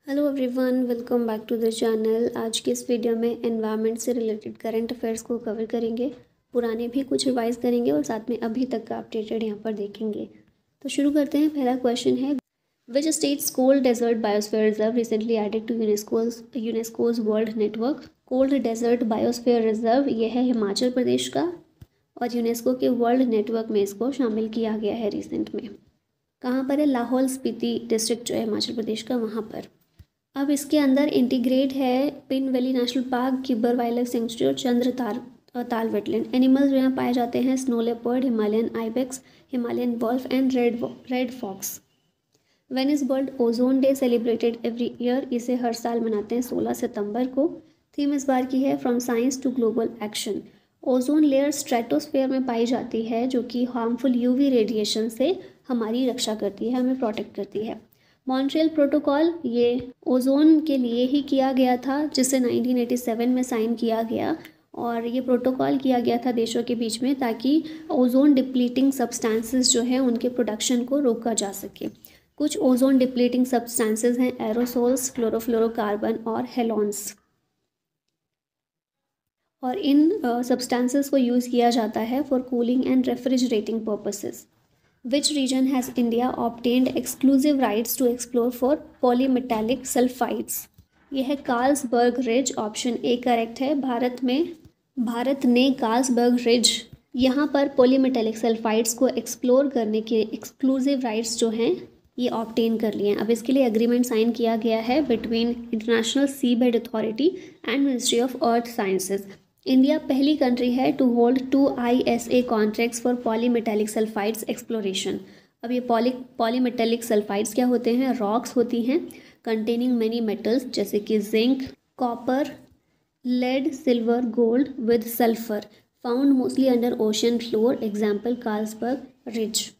Hello everyone, welcome back to the channel. आज के इस वीडियो में एनवायरनमेंट से रिलेटेड करंट अफेयर्स को कवर करेंगे। पुराने भी कुछ रिवाइज करेंगे और साथ में अभी तक का अपडेटेड यहाँ पर देखेंगे। तो शुरू करते हैं। पहला क्वेश्चन है, which states cold desert biosphere reserve recently added to UNESCO's world network. Cold desert biosphere reserve ये है हिमाचल प्रदेश का और यूनेस्को के वर्ल्ड नेटवर्क में इसको शामिल किया गया है रिसेंट में। कहाँ पर है? लाहौल स्पीति डिस्ट्रिक्ट जो है हिमाचल प्रदेश का, वहाँ पर। अब इसके अंदर इंटीग्रेट है pin valley national park, Kibber wild life sanctuary और चंद्र ताल वेटलैंड। एनिमल्स जो यहाँ पाए जाते हैं snow leopard, Himalayan ibex, Himalayan wolf and red fox. When is world ozone day celebrated every year. इसे हर साल मनाते हैं 16 सितंबर को। थीम इस बार की है from science to global action. Ozone layer stratosphere में पाई जाती है जो कि हार्मफुल यूवी रेडिएशन से हमारी रक्षा करती है, हमें प्रोटेक्ट करती है। मॉन्ट्रियल प्रोटोकॉल ये ओजोन के लिए ही किया गया था, जिसे 1987 में साइन किया गया और ये प्रोटोकॉल किया गया था देशों के बीच में ताकि ओजोन डिप्लीटिंग सब्सटेंसेस जो हैं उनके प्रोडक्शन को रोका जा सके। कुछ ओजोन डिप्लीटिंग सब्सटेंसेस हैं एरोसोल्स, क्लोरोफ्लोरोकार्बन और हेलोन्स। और इन सब्सटेंसेस को यूज़ किया जाता है for cooling and refrigerating purposes. Which region has India obtained exclusive rights to explore for polymetallic sulfides? यह है Carlsberg ridge. Option A correct है। भारत ने कार्ल्सबर्ग रिज यहाँ पर पॉलीमेटेलिक सल्फाइड्स को एक्सप्लोर करने के एक्सक्लूसिव राइट्स जो हैं ये ऑब्टेन कर लिए हैं। अब इसके लिए एग्रीमेंट साइन किया गया है between international seabed authority and ministry of earth sciences. India पहली कंट्री है to hold 2 ISA contracts for polymetallic sulphides exploration. अब ये पॉलीमेटेलिक सल्फाइड्स क्या होते हैं? रॉक्स होती हैं कंटेनिंग मेनी मेटल्स जैसे कि zinc, copper, lead, silver, gold with sulphur, found mostly under ocean floor. Example Carlsberg ridge.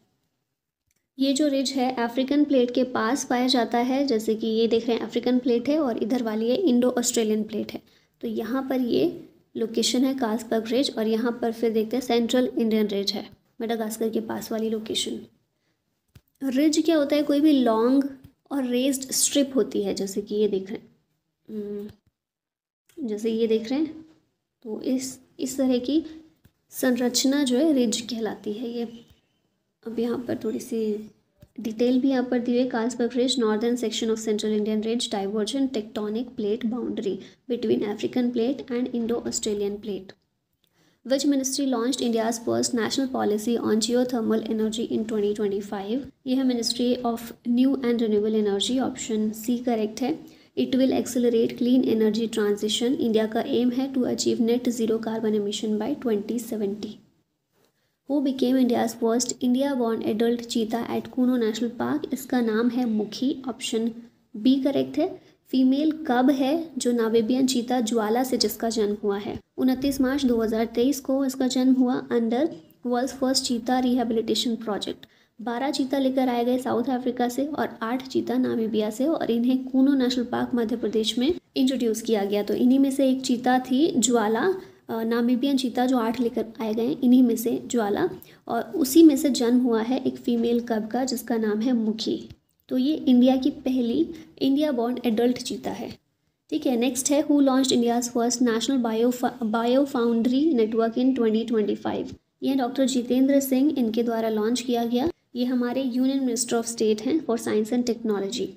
ये जो रिज है अफ्रीकन प्लेट के पास पाया जाता है, जैसे कि ये देख रहे हैं अफ्रीकन प्लेट है और इधर वाली है इंडो ऑस्ट्रेलियन प्लेट है। तो यहाँ पर ये लोकेशन है कार्ल्सबर्ग रिज और यहाँ पर फिर देखते हैं सेंट्रल इंडियन रिज है मेडागास्कर के पास वाली लोकेशन। रिज क्या होता है? कोई भी लॉन्ग और रेज्ड स्ट्रिप होती है, जैसे कि ये देख रहे हैं, तो इस तरह की संरचना जो है रिज कहलाती है ये। अब यहाँ पर थोड़ी सी डिटेल भी यहाँ पर दी हुई है। Carlsberg ridge northern section of central Indian ridge, divergent tectonic plate boundary between African plate and Indo Australian plate. Which ministry launched India's first national policy on geothermal energy in 2025। यह है ministry of new and renewable energy. Option C correct है। It will accelerate clean energy transition. India का aim है to achieve net zero carbon emission by 2070। Who became India's first India-born adult cheetah at Kuno national park? इसका नाम है मुखी। Option B correct है। Female कब है जो नामीबियन चीता ज्वाला से जिसका जन्म हुआ है। 29 मार्च 2023 को इसका जन्म हुआ अंडर वर्ल्ड्स फर्स्ट चीता रिहेबिलिटेशन प्रोजेक्ट। 12 चीता लेकर आए गए साउथ अफ्रीका से और 8 चीता नामीबिया से और इन्हें कूनो नेशनल पार्क मध्य प्रदेश में इंट्रोड्यूस किया गया। तो इन्हीं में से एक चीता थी ज्वाला, नामीबियन चीता जो 8 लेकर आए गए, इन्हीं में से ज्वाला, और उसी में से जन्म हुआ है एक फीमेल कब का जिसका नाम है मुखी। तो ये इंडिया की पहली इंडिया बॉर्न एडल्ट चीता है। ठीक है, नेक्स्ट है who launched India's first national bio foundry network इन 2025। ये डॉक्टर जितेंद्र सिंह, इनके द्वारा लॉन्च किया गया। ये हमारे यूनियन मिनिस्टर ऑफ स्टेट हैं for science and technology.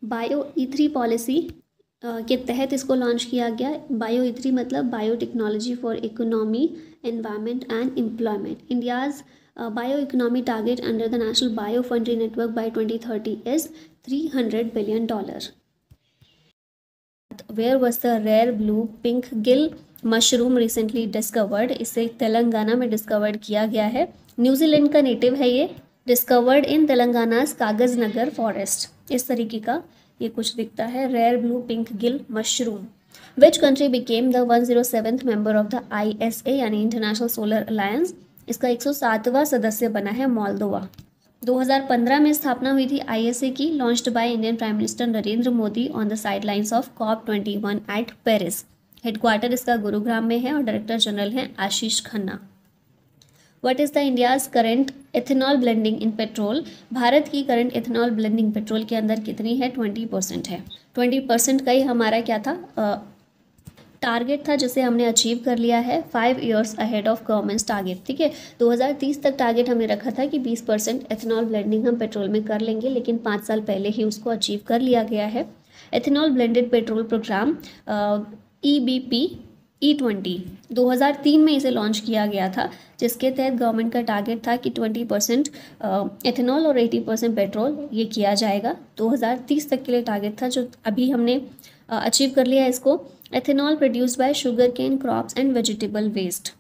Bio E3 policy के तहत इसको लॉन्च किया गया। बायो E3 मतलब biotechnology for economy, environment and employment. India's bio economy target under the national bio foundry network by 2030 is $300 billion। Where was the rare blue pink gill mushroom recently discovered. इसे तेलंगाना में discovered किया गया है। New Zealand का native है ये। Discovered in तेलंगानाज कागज नगर forest. इस तरीके का ये कुछ दिखता है, rare blue pink gill mushroom. Which country became the 107th member of the ISA यानी इंटरनेशनल सोलर अलायंस। इसका 107वां सदस्य बना है मोल्दोवा। 2015 में स्थापना हुई थी ISA की, launched by Indian prime minister Narendra Modi on the sidelines of COP21 at Paris. Headquarter इसका गुरुग्राम में है और डायरेक्टर जनरल हैं Ashish Khanna. What is the India's current ethanol blending in petrol? Bharat की करंट एथेनॉल ब्लेंडिंग पेट्रोल के अंदर कितनी है? 20% है। 20% का ही हमारा क्या था, टारगेट था, जिसे हमने अचीव कर लिया है 5 years ahead of governments target. ठीक है, 2030 तक टारगेट हमने रखा था कि 20% एथेनॉल ब्लेंडिंग हम पेट्रोल में कर लेंगे, लेकिन 5 साल पहले ही उसको अचीव कर लिया गया है। Ethanol blended petrol programme EBP E20 2003 में इसे लॉन्च किया गया था, जिसके तहत गवर्नमेंट का टारगेट था कि 20% एथेनॉल और 80% पेट्रोल ये किया जाएगा। 2030 तक के लिए टारगेट था, जो अभी हमने अचीव कर लिया है इसको। Ethanol produced by sugar cane crops and vegetable waste.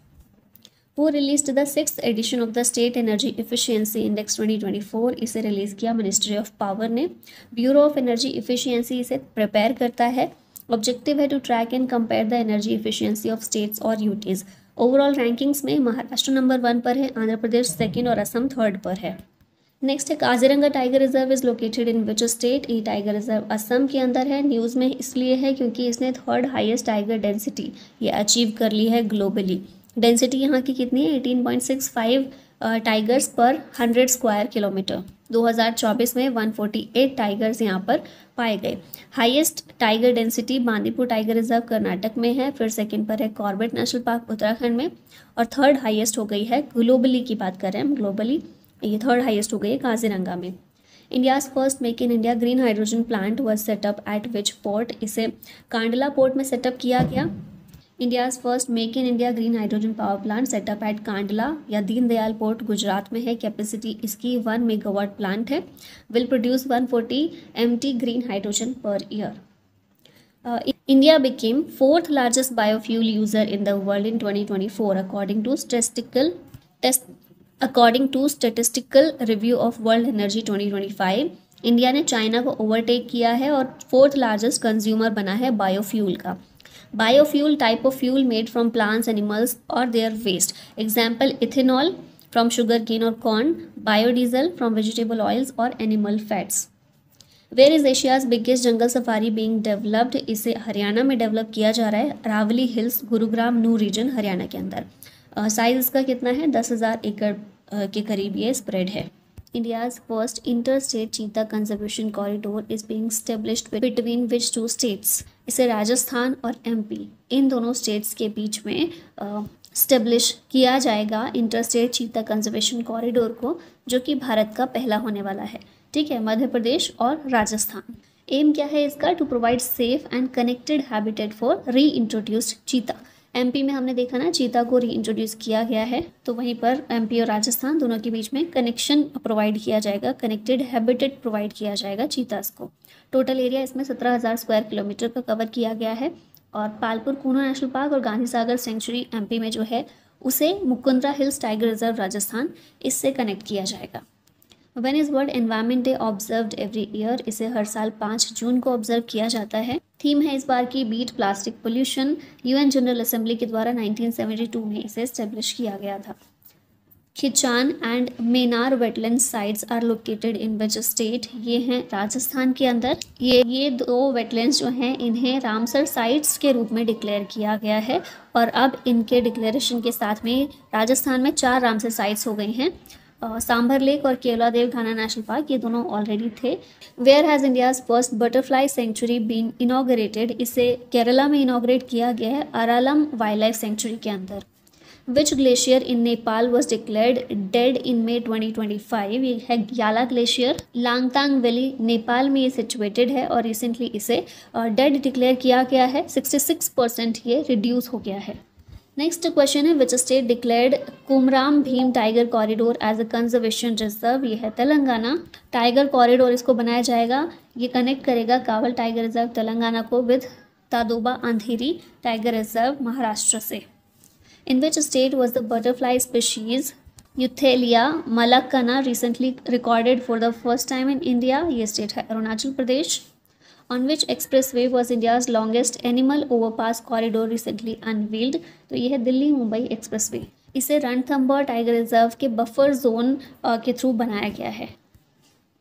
वो release the 6th edition of the state energy efficiency index 2024। इसे रिलीज़ किया मिनिस्ट्री ऑफ पावर ने। ब्यूरो ऑफ एनर्जी इफिशियंसी इसे प्रिपेयर करता है। ऑब्जेक्टिव है to track and compare the energy efficiency of states और UTs. Overall rankings में Maharashtra number 1 पर है, आंध्र प्रदेश 2nd और असम 3rd पर है। नेक्स्ट है Kaziranga tiger reserve is located in which state? ये टाइगर रिजर्व असम के अंदर है। न्यूज़ में इसलिए है क्योंकि इसने 3rd हाईएस्ट टाइगर डेंसिटी ये अचीव कर ली है ग्लोबली। डेंसिटी यहाँ की कितनी है? 18.65 टाइगर्स पर 100 स्क्वायर किलोमीटर। 2024 में 148 टाइगर्स यहाँ पर पाए गए। Highest tiger density Bandipur tiger reserve Karnataka में है, फिर 2nd पर है कॉर्बेट नेशनल पार्क उत्तराखंड में, और 3rd हाईएस्ट हो गई है ग्लोबली की बात कर रहे हैं हम, ग्लोबली ये 3rd हाईएस्ट हो गई है काजीरंगा में। India's first make in India green hydrogen plant was set up at which port? इसे कांडला पोर्ट में सेटअप किया गया। India's first make in India green hydrogen power plant set up at Kandla या दीनदयाल पोर्ट गुजरात में है। कैपेसिटी इसकी 1 मेगावाट प्लांट है। Will produce 140 MT green hydrogen per year. India became 4th largest biofuel user in the world in 2024 according to statistical review of World Energy 2025। India ने China को overtake किया है और 4th largest consumer बना है biofuel का। Biofuel type of fuel made from plants, animals और their waste. Example ethanol from sugar cane और corn, biodiesel from vegetable oils और animal fats. Where is Asia's biggest jungle safari being developed? इसे हरियाणा में develop किया जा रहा है, रावली हिल्स, गुरुग्राम, नू रीजन, हरियाणा के अंदर। साइज इसका कितना है? 10,000 एकड़ के करीब ये स्प्रेड है। इंडियाज फर्स्ट इंटर स्टेट चीता conservation corridor is being established between which 2 states? इसे राजस्थान और MP इन दोनों स्टेट्स के बीच में स्टेब्लिश किया जाएगा इंटर स्टेट चीता कंजर्वेशन कॉरिडोर को, जो कि भारत का पहला होने वाला है। ठीक है, मध्य प्रदेश और राजस्थान। एम क्या है इसका? To provide safe and connected habitat for reintroduced cheetah. MP में हमने देखा ना, चीता को री इंट्रोड्यूस किया गया है, तो वहीं पर MP और राजस्थान दोनों के बीच में कनेक्शन प्रोवाइड किया जाएगा, कनेक्टेड हैबिटेट प्रोवाइड किया जाएगा चीतास को। टोटल एरिया इसमें 17,000 स्क्वायर किलोमीटर का कवर किया गया है। और पालपुर कूनो नेशनल पार्क और गांधी सागर सेंचुरी MP में जो है, उसे Mukundra hills tiger reserve Rajasthan, इससे कनेक्ट किया जाएगा। When is world environment day observed every year? इसे हर साल 5 जून को ऑब्जर्व किया जाता है। थीम है इस बार की beat plastic pollution. UN general assembly के द्वारा 1972 में इसे एस्टेब्लिश किया गया था। Khichan and Menar wetland sites are located in which state? ये हैं राजस्थान के अंदर। ये 2 वेटलैंड्स जो हैं, इन्हें रामसर साइट्स के रूप में डिक्लेयर किया गया है, और अब इनके डिक्लेरेशन के साथ में राजस्थान में 4 रामसर साइट्स हो गई हैं। सांभर लेक और केवलादेव घाना नेशनल पार्क, ये दोनों ऑलरेडी थे। Where has India's first butterfly sanctuary been inaugurated? इसे केरला में इनॉग्रेट किया गया है, अरालम वाइल्ड लाइफ सेंचुरी के अंदर। Which glacier in Nepal was declared dead in May 2025? ये है ग्याला ग्लेशियर। लांगतांग वैली नेपाल में ये सिचुएटेड है, और रिसेंटली इसे डेड डिक्लेयर किया गया है। 66% ये रिड्यूस हो गया है। नेक्स्ट क्वेश्चन है, which state declared Kumram Bheem tiger corridor as a conservation reserve? ये है तेलंगाना। टाइगर कॉरिडोर इसको बनाया जाएगा, ये कनेक्ट करेगा कावल टाइगर रिजर्व तेलंगाना को with Tadoba Andhari tiger reserve Maharashtra से। In which state was the butterfly species Euthalia malaccana recently recorded for the first time in India? ये स्टेट है अरुणाचल प्रदेश। On which expressway was India's longest animal overpass corridor recently unveiled? तो ये है Delhi Mumbai expressway. इसे Ranthambore tiger reserve के buffer zone के through बनाया गया है।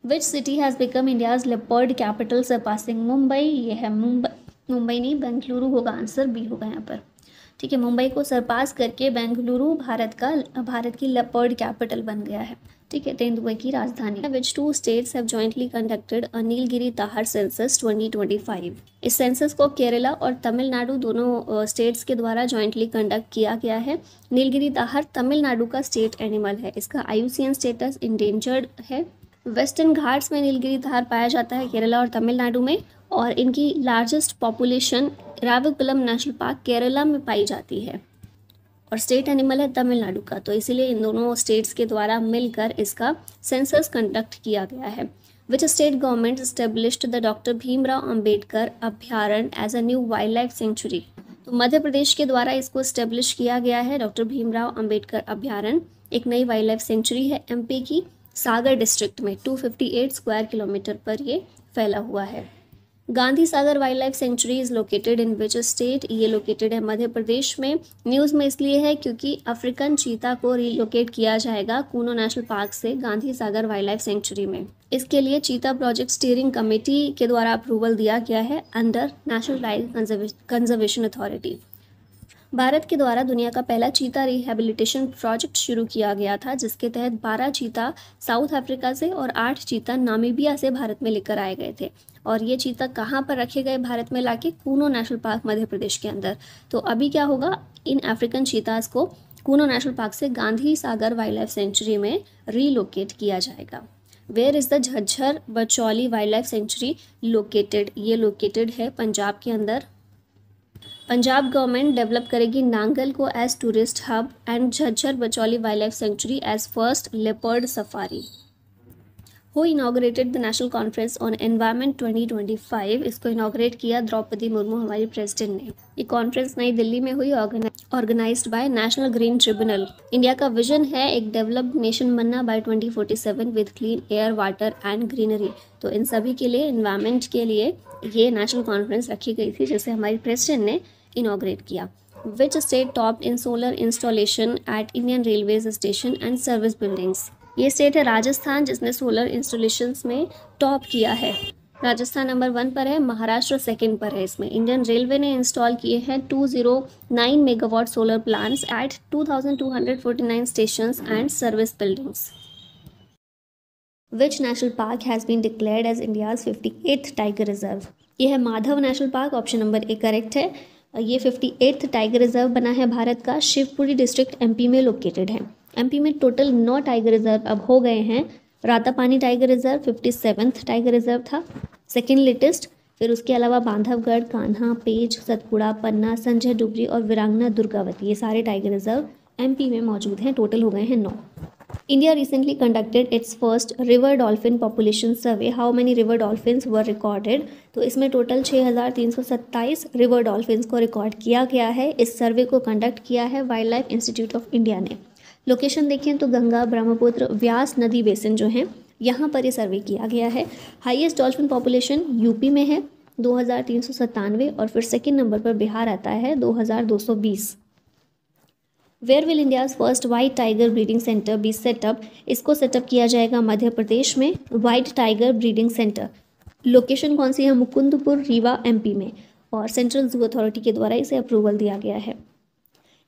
Which city has become India's leopard capital surpassing Mumbai? ये है मुंबई नहीं, बेंगलुरु होगा आंसर, बी होगा यहाँ पर। ठीक है, मुंबई को सरपास करके बेंगलुरु भारत की लेपर्ड कैपिटल बन गया है। ठीक है, तेंदुए की राजधानी। Which two states have jointly conducted a Nilgiri tahr census 2025। इस सेंसस को केरला और तमिलनाडु दोनों स्टेट्स के द्वारा जॉइंटली कंडक्ट किया गया है। नीलगिरी ताहर तमिलनाडु का स्टेट एनिमल है। इसका IUCN स्टेटस इंडेंजर्ड है। वेस्टर्न घाट्स में नीलगिरी ताहर पाया जाता है केरला और तमिलनाडु में, और इनकी largest population Eravikulam national park Kerala में पाई जाती है, और स्टेट एनिमल है तमिलनाडु का। तो इसीलिए इन दोनों स्टेट्स के द्वारा मिलकर इसका सेंसस कंडक्ट किया गया है। Which state government established the doctor Bhimrao Ambedkar अभ्यारण्य as a new wild life sanctuary. तो मध्य प्रदेश के द्वारा इसको एस्टेब्लिश किया गया है। डॉक्टर भीमराव अंबेडकर अभ्यारण्य एक नई वाइल्ड लाइफ सेंचुरी है। MP की सागर डिस्ट्रिक्ट में 258 स्क्वायर किलोमीटर पर ये फैला हुआ है। Gandhi Sagar wild life sanctuary is located in which state. ये लोकेटेड है मध्य प्रदेश में। न्यूज़ में इसलिए है क्योंकि अफ्रीकन चीता को रिलोकेट किया जाएगा कूनो नेशनल पार्क से Gandhi Sagar wild life sanctuary में। इसके लिए चीता प्रोजेक्ट स्टीयरिंग कमेटी के द्वारा अप्रूवल दिया गया है under national wild conservation authority. Bharat के द्वारा दुनिया का पहला चीता रिहेबिलिटेशन प्रोजेक्ट शुरू किया गया था, जिसके तहत 12 चीता साउथ अफ्रीका से और 8 चीता नामीबिया से भारत में लेकर आए गए थे। और ये चीता कहाँ पर रखे गए भारत में लाके? कूनो नेशनल पार्क मध्य प्रदेश के अंदर। तो अभी क्या होगा, इन अफ्रीकन चीताज को कूनो नेशनल पार्क से Gandhi Sagar wild life sanctuary में रीलोकेट किया जाएगा। Where is the Jhajjar Bachauli wild life sanctuary located? ये लोकेटेड है पंजाब के अंदर। पंजाब गवर्नमेंट डेवलप करेगी नांगल को as tourist hub and Jhajjar Bachauli wild life sanctuary as first leopard safari. Who inaugurated the national conference on environment 2025? इसको इनॉग्रेट किया द्रौपदी मुर्मू, हमारी प्रेसिडेंट ने। ये कॉन्फ्रेंस नई दिल्ली में हुई, organised by national green tribunal. India का विजन है एक डेवलप्ड नेशन बनना by 2047 with clean air, water and greenery. तो इन सभी के लिए, एनवायरनमेंट के लिए ये नेशनल कॉन्फ्रेंस रखी गई थी, जिसे हमारी प्रेसिडेंट ने इनॉग्रेट किया। Which state top in solar installation at Indian railways station and service buildings? ये स्टेट है राजस्थान, जिसने सोलर इंस्टॉलेशंस में टॉप किया है। राजस्थान नंबर 1 पर है, महाराष्ट्र सेकंड पर है। इसमें इंडियन रेलवे ने इंस्टॉल किए हैं 209 megawatt solar plants at 2249 stations and service buildings. Which national park has been declared as India's 58th tiger reserve? ये है Madhav national park, option number A correct है। ये 58th टाइगर रिजर्व बना है भारत का। शिवपुरी डिस्ट्रिक्ट MP में लोकेटेड है। MP में टोटल 9 टाइगर रिजर्व अब हो गए हैं। Ratapani tiger reserve 57th tiger reserve था, सेकेंड लेटेस्ट। फिर उसके अलावा बांधवगढ़, कान्हा, पेंच, सतपुड़ा, पन्ना, संजय डुबरी और वीरांगना दुर्गावती, ये सारे टाइगर रिजर्व MP में मौजूद हैं। टोटल हो गए हैं 9। India recently conducted its first river dolphin population survey. How many river dolphins were recorded? तो इसमें टोटल 6327 रिवर डॉल्फिन्स को रिकॉर्ड किया गया है। इस सर्वे को कंडक्ट किया है wild life institute of India ने। लोकेशन देखें तो गंगा, ब्रह्मपुत्र, व्यास नदी बेसिन जो हैं, यहाँ पर ये सर्वे किया गया है। हाईएस्ट डॉल्फिन पॉपुलेशन यूपी में है 2397, और फिर सेकेंड नंबर पर बिहार आता है 2220। Where will India's first white tiger breeding centre be set up? इसको सेटअप किया जाएगा मध्य प्रदेश में, white tiger breeding centre. Location कौन सी है? मुकुंदपुर, रीवा, MP में, और सेंट्रल जू अथॉरिटी के द्वारा इसे अप्रूवल दिया गया है।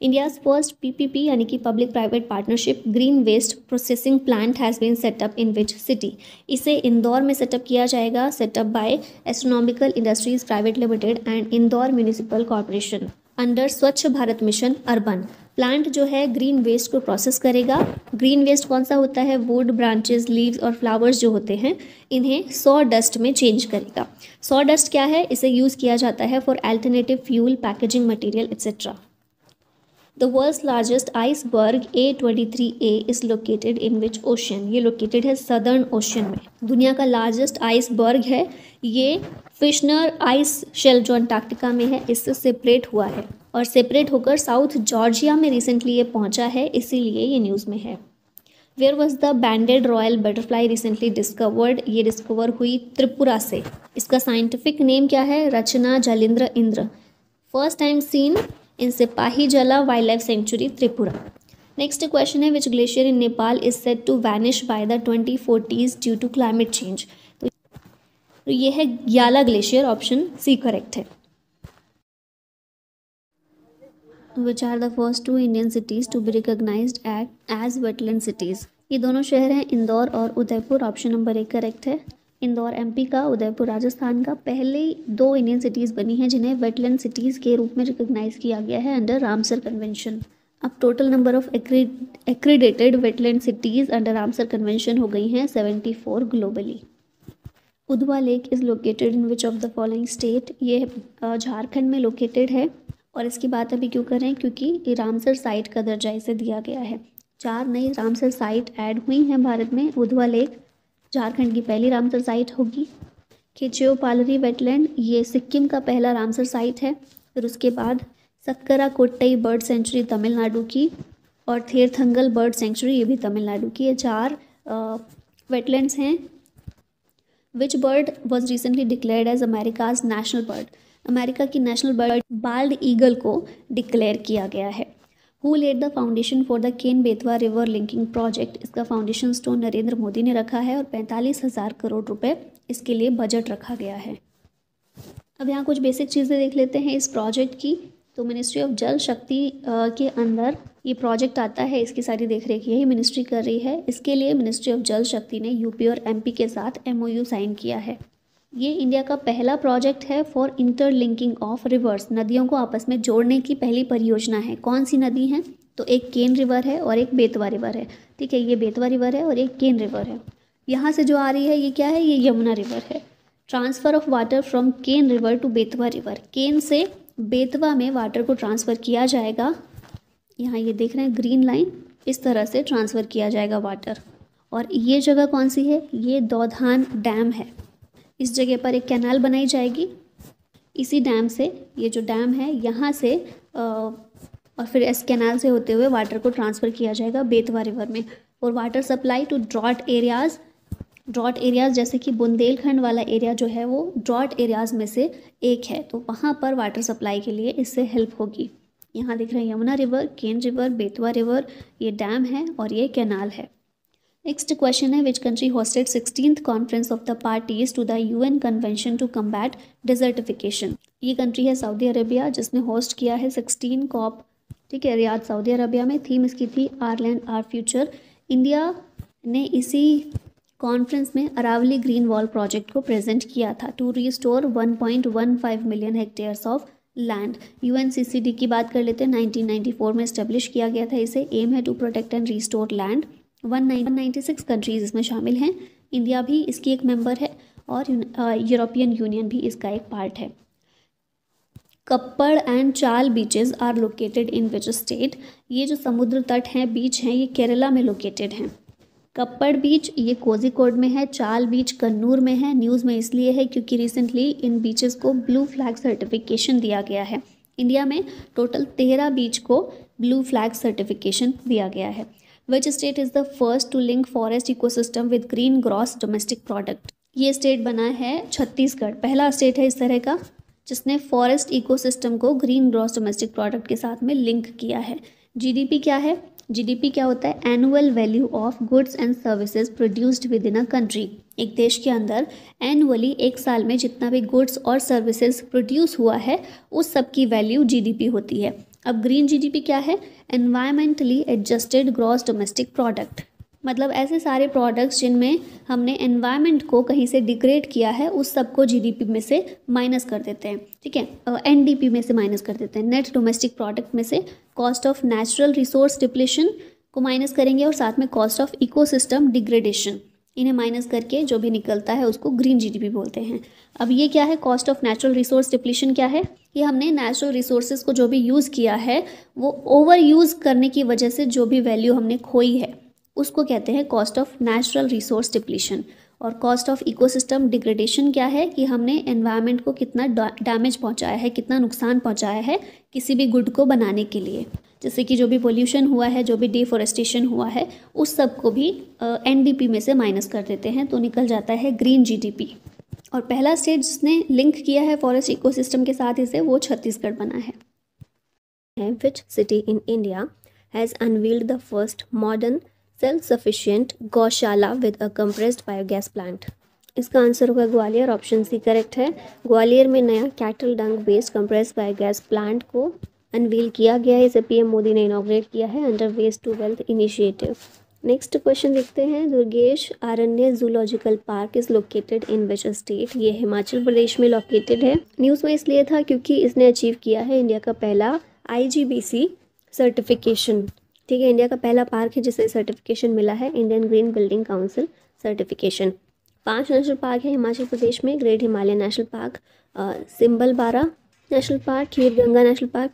इंडियाज़ फर्स्ट PPP यानी कि public private partnership green waste processing plant has been set up in which city? इसे इंदौर में सेटअप किया जाएगा। Set up by astronomical industries private limited and Indore municipal corporation under Swachh Bharat mission urban. Plant जो है ग्रीन वेस्ट को process करेगा। ग्रीन वेस्ट कौन सा होता है? वुड, ब्रांचेस, लीव्स और फ्लावर्स जो होते हैं, इन्हें सॉ डस्ट में चेंज करेगा। सॉ डस्ट क्या है? इसे यूज़ किया जाता है for alternative fuel, packaging material etcetera. The world's largest iceberg A23A is located in which ocean? ये लोकेटेड है सदर्न ओशन में। दुनिया का लार्जेस्ट आइसबर्ग है ये फिशनर आइस शेल जो अंटार्कटिका में है, इससे सेपरेट हुआ है, और सेपरेट होकर साउथ जॉर्जिया में रिसेंटली ये पहुंचा है, इसीलिए ये न्यूज़ में है। Where was the banded royal butterfly recently discovered? ये डिस्कवर हुई त्रिपुरा से। इसका साइंटिफिक नेम क्या है? रचना जलिंद्र इंद्र। First time seen in Sepahijala wild life sanctuary Tripura. Next question है which glacier in Nepal is set to vanish by the 2040s due to climate change? तो ये है Gyala glacier, option C correct है। Which are the first 2 Indian cities to be recognised as wetland cities. ये दोनों शहर हैं इंदौर और उदयपुर। ऑप्शन नंबर 1 करेक्ट है। इंदौर एमपी का, उदयपुर राजस्थान का। पहले 2 इंडियन सिटीज़ बनी हैं जिन्हें वेटलैंड सिटीज़ के रूप में रिकॉग्नाइज किया गया है अंडर रामसर कन्वेंशन। अब total number of accredited wetland cities under Ramsar convention हो गई हैं 74 globally. Udhwa lake is located in which of the following state. ये झारखंड में लोकेटेड है। और इसकी बात अभी क्यों कर रहे हैं, क्योंकि रामसर साइट का दर्जा इसे दिया गया है। 4 नई रामसर साइट ऐड हुई हैं भारत में। उधवा लेक झारखंड की पहली रामसर साइट होगी। खिचियो पालरी वेटलैंड ये सिक्किम का पहला रामसर साइट है। फिर उसके बाद सक्करा कोट्टई बर्ड सेंचुरी तमिलनाडु की, और थेरथंगल बर्ड सेंचुरी ये भी तमिलनाडु की। ये 4 वेटलैंड्स हैं। Which bird was recently declared as America's national bird. America की नेशनल बर्ड बाल्ड ईगल को डिक्लेयर किया गया है। Who led the foundation for the Ken Betwa river linking project. इसका फाउंडेशन स्टोन नरेंद्र मोदी ने रखा है और 45,000 करोड़ रुपए इसके लिए बजट रखा गया है। अब यहाँ कुछ बेसिक चीज़ें देख लेते हैं इस प्रोजेक्ट की। तो मिनिस्ट्री ऑफ जल शक्ति के अंदर ये प्रोजेक्ट आता है। इसकी सारी देखरेख यही मिनिस्ट्री कर रही है। इसके लिए मिनिस्ट्री ऑफ जल शक्ति ने यूपी और एमपी के साथ MOU साइन किया है। ये इंडिया का पहला प्रोजेक्ट है फॉर इंटरलिंकिंग ऑफ रिवर्स। नदियों को आपस में जोड़ने की पहली परियोजना है। कौन सी नदी है, तो एक केन रिवर है और एक बेतवा रिवर है। ठीक है, ये बेतवा रिवर है और एक केन रिवर है। यहाँ से जो आ रही है ये क्या है, ये यमुना रिवर है। Transfer of water from Ken river to Betwa river. Ken से बेतवा में वाटर को ट्रांसफ़र किया जाएगा। यहाँ ये देख रहे हैं ग्रीन लाइन, इस तरह से ट्रांसफ़र किया जाएगा वाटर। और ये जगह कौन सी है, ये दौधान डैम है। इस जगह पर एक कैनाल बनाई जाएगी। इसी डैम से, ये जो डैम है यहाँ से और फिर इस कैनाल से होते हुए वाटर को ट्रांसफ़र किया जाएगा बेतवा रिवर में। और water supply to drought areas जैसे कि बुंदेलखंड वाला एरिया जो है वो ड्रॉट एरियाज़ में से एक है, तो वहाँ पर वाटर सप्लाई के लिए इससे हेल्प होगी। यहाँ दिख रहे हैं Yamuna river, Ken river, Betwa river, ये डैम है और ये कैनाल है। नेक्स्ट क्वेश्चन है, which country hosted 16th conference of the parties to the UN convention to combat desertification. ये कंट्री है सऊदी अरेबिया, जिसने होस्ट किया है 16 COP। ठीक है, रियाद सऊदी अरबिया में। थीम इसकी थी our land our future. India ने इसी कॉन्फ्रेंस में अरावली ग्रीन वॉल प्रोजेक्ट को प्रेजेंट किया था to restore 1.15 million hectares of land. UNCCD की बात कर लेते हैं। 1994 में इस्टेब्लिश किया गया था इसे। एम है to protect and restore land. 196 countries इसमें शामिल हैं। इंडिया भी इसकी एक मेंबर है और यूरोपियन यूनियन भी इसका एक पार्ट है। Kappad and Chal beaches are located in which state. ये जो समुद्र तट हैं, बीच हैं, ये केरला में लोकेटेड हैं। कप्पड़ बीच ये कोझिकोड में है। चाल बीच कन्नूर में है। न्यूज़ में इसलिए है क्योंकि रिसेंटली इन बीचेस को ब्लू फ्लैग सर्टिफिकेशन दिया गया है। इंडिया में टोटल 13 बीच को ब्लू फ्लैग सर्टिफिकेशन दिया गया है। Which state is the first to link forest ecosystem with green gross domestic product. ये स्टेट बना है छत्तीसगढ़। पहला स्टेट है इस तरह का जिसने फॉरेस्ट इकोसिस्टम को ग्रीन ग्रॉस डोमेस्टिक प्रोडक्ट के साथ में लिंक किया है। GDP क्या है, GDP क्या होता है, annual value of goods and services produced with in a country. एक देश के अंदर एनुअली एक साल में जितना भी गुड्स और सर्विसेज प्रोड्यूस हुआ है उस सब की वैल्यू GDP होती है। अब ग्रीन GDP क्या है, environmentally adjusted gross domestic product. मतलब ऐसे सारे प्रोडक्ट्स जिनमें हमने एनवायरनमेंट को कहीं से डिग्रेड किया है उस सब को GDP में से माइनस कर देते हैं। ठीक है, NDP में से माइनस कर देते हैं। नेट डोमेस्टिक प्रोडक्ट में से cost of natural resource depletion को माइनस करेंगे और साथ में कॉस्ट ऑफ इकोसिस्टम डिग्रेडेशन, इन्हें माइनस करके जो भी निकलता है उसको ग्रीन GDP बोलते हैं। अब ये क्या है, cost of natural resource depletion क्या है, ये हमने नेचुरल रिसोर्सेज को जो भी यूज़ किया है वो ओवर यूज़ करने की वजह से जो भी वैल्यू हमने खोई है उसको कहते हैं cost of natural resource depletion. और कॉस्ट ऑफ इकोसिस्टम डिग्रेडेशन क्या है कि हमने एनवायरनमेंट को कितना डैमेज पहुंचाया है, कितना नुकसान पहुंचाया है किसी भी गुड को बनाने के लिए। जैसे कि जो भी पोल्यूशन हुआ है, जो भी डिफॉरेस्टेशन हुआ है, उस सब को भी NDP में से माइनस कर देते हैं तो निकल जाता है ग्रीन GDP। और पहला स्टेट जिसने लिंक किया है फॉरेस्ट इकोसिस्टम के साथ इसे, वो छत्तीसगढ़ बना है। Which city in India has unveiled the first modern self-sufficient गौशाला with a compressed biogas plant? इसका आंसर होगा ग्वालियर। ऑप्शन C करेक्ट है। ग्वालियर में नया कैटल डंग बेस्ड कंप्रेस्ड बायोगैस प्लांट को अनवील किया गया है, इसे पीएम मोदी ने इनॉग्रेट किया है under waste to wealth initiative. Next question देखते हैं, Durgesh Aranya zoological park is located in which state. ये हिमाचल प्रदेश में लोकेटेड है। न्यूज़ में इसलिए था क्योंकि इसने अचीव किया है इंडिया का पहला IGBC सर्टिफिकेशन। ठीक है, इंडिया का पहला पार्क है जिसे सर्टिफिकेशन मिला है, Indian green building council certification. 5 national park है हिमाचल प्रदेश में, great Himalayan national park, Simbalbara national park, Khirganga national park,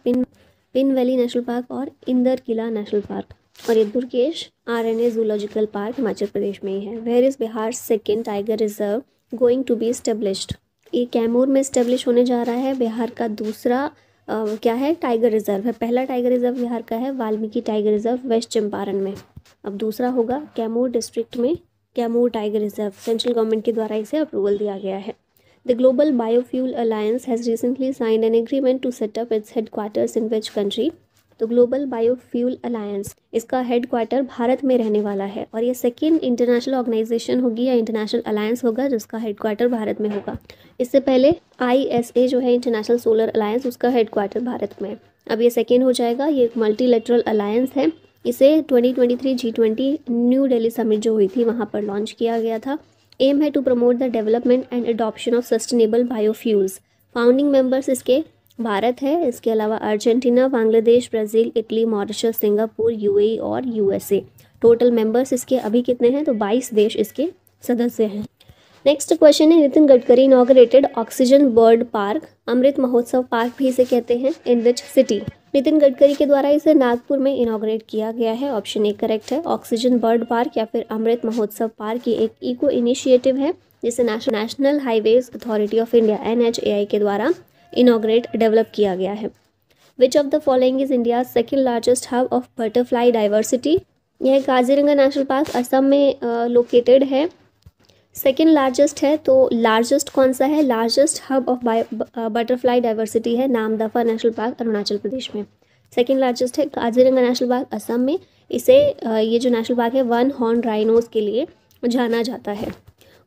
Pin valley national park और इंदर किला नेशनल पार्क। और ये दुर्गेश आरण्य जूलॉजिकल पार्क हिमाचल प्रदेश में ही है। Where is Bihar second tiger reserve going to be established. ये कैमूर में एस्टेब्लिश होने जा रहा है। बिहार का दूसरा क्या है, टाइगर रिजर्व है। पहला टाइगर रिजर्व बिहार का है Valmiki tiger reserve west Champaran में, अब दूसरा होगा कैमूर डिस्ट्रिक्ट में Kaimur tiger reserve. Central government के द्वारा इसे अप्रूवल दिया गया है। The global biofuel alliance has recently signed an agreement to set up its headquarters in which country. तो ग्लोबल बायोफ्यूल अलायंस, इसका हेडक्वार्टर भारत में रहने वाला है और ये सेकेंड इंटरनेशनल ऑर्गेनाइजेशन होगी या इंटरनेशनल अलायंस होगा जिसका हेडक्वार्टर भारत में होगा। इससे पहले ISA जो है इंटरनेशनल सोलर अलायंस, उसका हेडक्वार्टर भारत में है। अब ये सेकेंड हो जाएगा। ये एक मल्टीलेटरल अलायंस है। इसे 2023 G20 न्यू दिल्ली समिट जो हुई थी वहाँ पर लॉन्च किया गया था। एम है to promote the development and adoption of sustainable biofuels. Founding members इसके भारत है, इसके अलावा Argentina, Bangladesh, Brazil, Italy, Mauritius, Singapore, UAE और USA। टोटल मेंबर्स इसके अभी कितने हैं, तो 22 देश इसके सदस्य हैं। नेक्स्ट क्वेश्चन है, Nitin Gadkari inaugurated oxygen bird park, Amrit Mahotsav park भी इसे कहते हैं, in which city. Nitin Gadkari के द्वारा इसे नागपुर में इनॉग्रेट किया गया है। ऑप्शन ए करेक्ट है। ऑक्सीजन बर्ड पार्क या फिर अमृत महोत्सव पार्क ये एक इको इनिशिएटिव है जिसे national highways authority of India NHAI के द्वारा इनॉग्रेट डेवलप किया गया है। विच of the following is India second largest hub of butterfly diversity. यह काजीरंगा नेशनल पार्क असम में लोकेटेड है। सेकेंड लार्जेस्ट है तो लार्जेस्ट कौन सा है, largest hub of butterfly diversity है नामदफा नेशनल पार्क अरुणाचल प्रदेश में। सेकेंड लार्जेस्ट है काजीरंगा नेशनल पार्क असम में। इसे ये जो नेशनल पार्क है 1 हॉर्न राइनोज के लिए जाना जाता है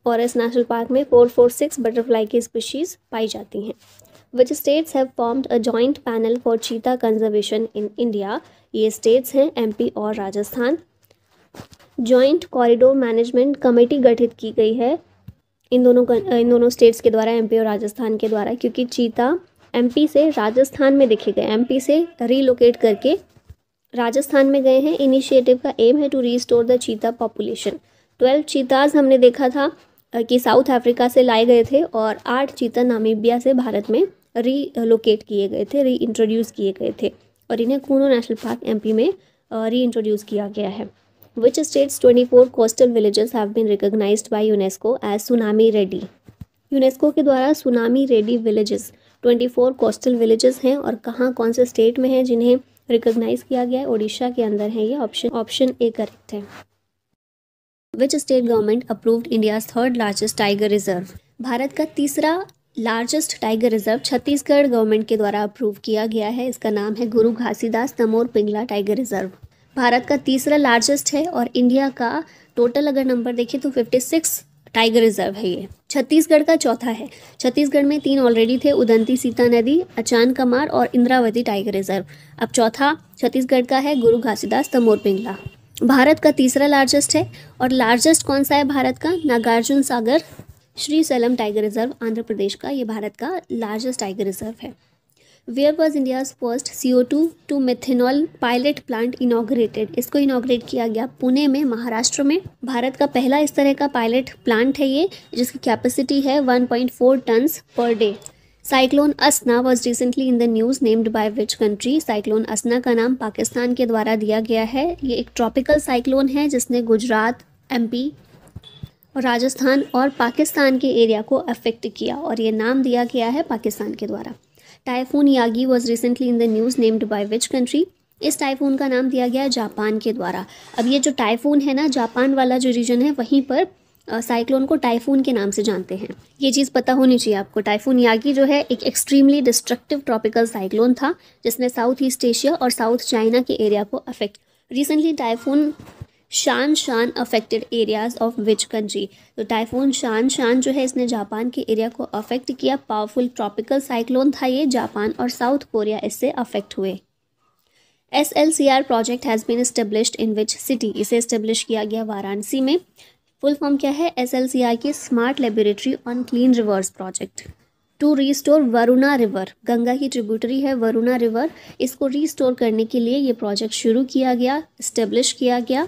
और इस नेशनल पार्क में 446 बटरफ्लाई की स्पीशीज़ पाई जाती हैं। Which states have formed a joint panel for cheetah conservation in India? ये स्टेट्स हैं MP और Rajasthan. Joint corridor management committee गठित की गई है इन दोनों स्टेट्स के द्वारा, MP और राजस्थान के द्वारा, क्योंकि चीता MP से राजस्थान में देखे गए, MP से रीलोकेट करके राजस्थान में गए हैं। इनिशिएटिव का एम है to restore the cheetah population. 12 cheetahs हमने देखा था कि साउथ अफ्रीका से लाए गए थे और 8 चीता नामीबिया से भारत में रीलोकेट किए गए थे, री इंट्रोड्यूस किए गए थे और इन्हें कूनो नेशनल पार्क MP में री इंट्रोड्यूस किया गया है। Which states 24 coastal villages have been recognised by UNESCO as tsunami ready. UNESCO के द्वारा tsunami ready villages 24 coastal villages हैं और कहाँ कौन से स्टेट में हैं जिन्हें रिकॉग्नाइज किया गया है, ओडिशा के अंदर है ये। ऑप्शन ए करेक्ट है। Which state government approved India's third largest tiger reserve. Bharat का तीसरा largest tiger reserve Chhattisgarh government के द्वारा अप्रूव किया गया है। इसका नाम है गुरु घासीदास तमोर पिंगला टाइगर रिजर्व। भारत का तीसरा लार्जेस्ट है और इंडिया का टोटल अगर नंबर देखें तो 56 टाइगर रिजर्व है ये। छत्तीसगढ़ का चौथा है। छत्तीसगढ़ में 3 ऑलरेडी थे, उदंती सीता नदी, अचान कमार और इंद्रावती टाइगर रिजर्व। अब चौथा छत्तीसगढ़ का है गुरु घासीदास तमोर पिंगला। भारत का तीसरा लार्जेस्ट है और लार्जेस्ट कौन सा है भारत का, Nagarjuna Sagar Srisailam tiger reserve Andhra Pradesh का, ये भारत का लार्जेस्ट टाइगर रिजर्व है। Where was India's first CO2 to methanol pilot plant inaugurated. इसको इनॉग्रेट किया गया पुणे में, महाराष्ट्र में। भारत का पहला इस तरह का पायलट प्लांट है ये, जिसकी कैपेसिटी है 1.4 टन्स पर डे। साइक्लोन असना was recently in the news named by which country. Cyclone असना का नाम पाकिस्तान के द्वारा दिया गया है। ये एक ट्रॉपिकल साइक्लोन है जिसने गुजरात, MP और राजस्थान और पाकिस्तान के एरिया को अफेक्ट किया और ये नाम दिया गया है पाकिस्तान के द्वारा। Typhoon Yagi was recently in the news named by which country. इस टाइफून का नाम दिया गया है जापान के द्वारा। अब ये जो टाइफून है ना, जापान वाला जो रीजन है वहीं पर साइक्लोन को टाइफून के नाम से जानते हैं। ये चीज़ पता होनी चाहिए आपको। टाइफून यागी जो है एक एक्सट्रीमली डिस्ट्रक्टिव ट्रॉपिकल साइक्लोन था जिसने साउथ ईस्ट एशिया और साउथ चाइना के एरिया को अफेक्ट। रिसेंटली टाइफून शान शान affected areas of which country? तो टाइफून शान शान जो है इसने जापान के एरिया को अफेक्ट किया। पावरफुल ट्रॉपिकल साइक्लोन था ये। जापान और साउथ कोरिया इससे अफेक्ट हुए। SLCR project has been established in which city? इसे एस्टेब्लिश किया गया वाराणसी में। फुल फॉर्म क्या है SLCR की? Smart laboratory on clean rivers project. To restore Varuna river, Ganga की ट्रिब्यूटरी है वरुणा रिवर, इसको रीस्टोर करने के लिए ये प्रोजेक्ट शुरू किया गया, इस्टेब्लिश किया गया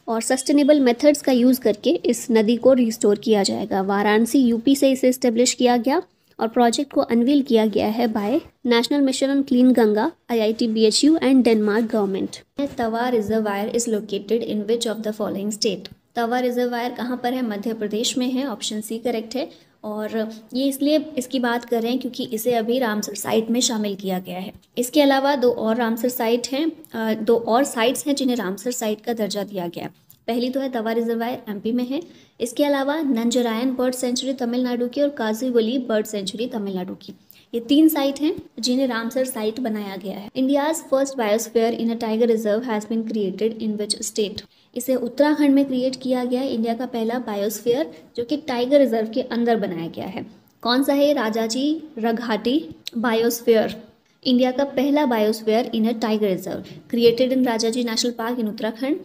और सस्टेनेबल मेथड्स का यूज़ करके इस नदी को रिस्टोर किया जाएगा। वाराणसी यूपी से इसे इस्टेब्लिश किया गया और प्रोजेक्ट को अनवील किया गया है by national mission on clean Ganga, IIT BHU and Denmark government. Tawa reservoir is located in which of the following state? Tawa reservoir कहाँ पर है? मध्य प्रदेश में है। ऑप्शन सी करेक्ट है। और ये इसलिए इसकी बात कर रहे हैं क्योंकि इसे अभी रामसर साइट में शामिल किया गया है। इसके अलावा दो और रामसर साइट हैं, दो और साइट्स हैं जिन्हें रामसर साइट का दर्जा दिया गया है। पहली तो है तवा रिजर्वायर, MP में है। इसके अलावा नंजरायन बर्ड सेंचुरी तमिलनाडु की और काजीवली बर्ड सेंचुरी तमिलनाडु की, ये 3 साइट हैं जिन्हें रामसर साइट बनाया गया है। India's first biosphere in a tiger reserve has been created in which state? इसे उत्तराखंड में क्रिएट किया गया है। इंडिया का पहला बायोस्फीयर जो कि टाइगर रिजर्व के अंदर बनाया गया है। कौन सा है? राजाजी रघाटी बायोस्फीयर, इंडिया का पहला biosphere in a tiger reserve, created in Rajaji national park in Uttarakhand.